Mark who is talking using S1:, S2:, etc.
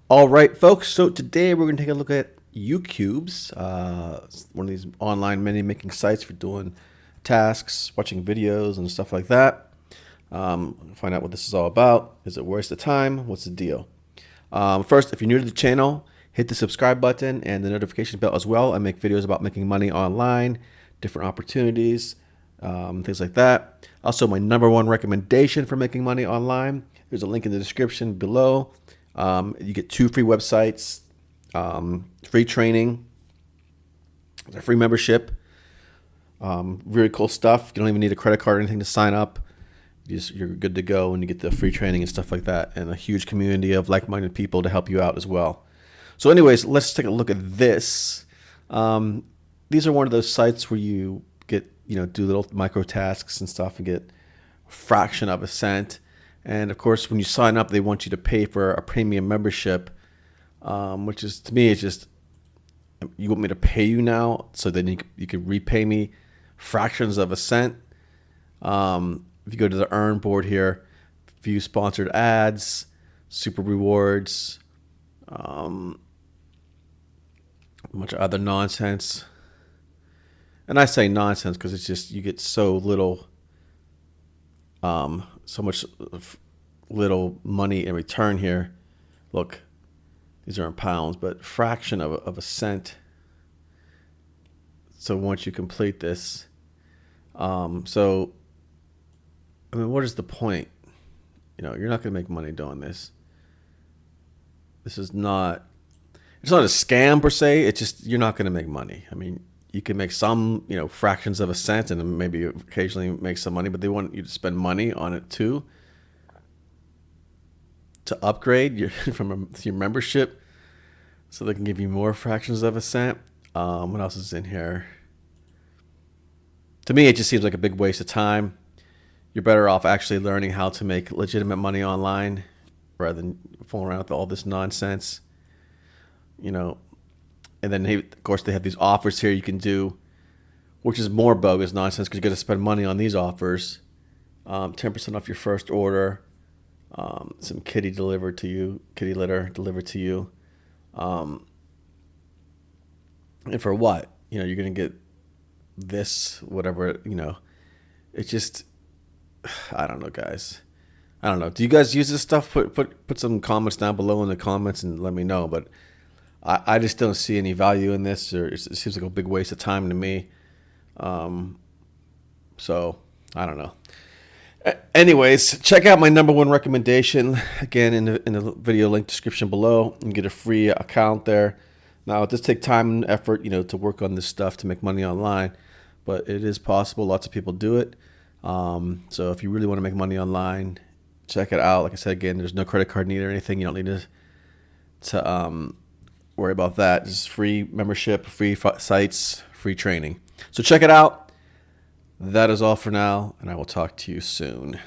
S1: All right, folks. So today we're going to take a look at YouCubes, it's one of these online money making sites for doing tasks, watching videos, and stuff like that. Find out what this is all about. Is it worth the time? What's the deal? First, if you're new to the channel, hit the subscribe button and the notification bell as well. I make videos about making money online, different opportunities, things like that. Also, my number one recommendation for making money online, there's a link in the description below. You get 2 free websites, free training, a free membership, really cool stuff. You don't even need a credit card or anything to sign up. You're good to go, and you get the free training and stuff like that, and a huge community of like-minded people to help you out as well. So anyways, let's take a look at this. These are one of those sites where you get, do little micro tasks and stuff and get a fraction of a cent. And of course, when you sign up, they want you to pay for a premium membership, which is, to me, it's just, you want me to pay you now so then you can repay me fractions of a cent. If you go to the earn board here, view sponsored ads, super rewards, a bunch of other nonsense. And I say nonsense because it's just, you get so little, so much little money in return here. Look, these are in pounds, but fraction of a cent. So once you complete this, I mean, what is the point? You're not going to make money doing this. This is not, it's not a scam per se. It's just, you're not going to make money. I mean, you can make some, fractions of a cent and maybe occasionally make some money, but they want you to spend money on it too, to upgrade your membership so they can give you more fractions of a cent. What else is in here? To me, it just seems like a big waste of time. You're better off actually learning how to make legitimate money online rather than fooling around with all this nonsense. And then, of course, they have these offers here you can do, which is more bogus nonsense because you got to spend money on these offers. 10% off your first order, some kitty litter delivered to you. And for what? You're going to get this, whatever, it's just, I don't know, guys. I don't know. Do you guys use this stuff? Put some comments down below in the comments and let me know. But I just don't see any value in this, or it seems like a big waste of time to me. So I don't know. Anyways, check out my number one recommendation again in the video link description below. You can get a free account there. Now it does take time and effort, to work on this stuff to make money online, but it is possible. Lots of people do it. So if you really want to make money online, check it out. Like I said, again, there's no credit card needed or anything. You don't need to worry about that. Just free membership, free sites, free training. So check it out. That is all for now, and I will talk to you soon.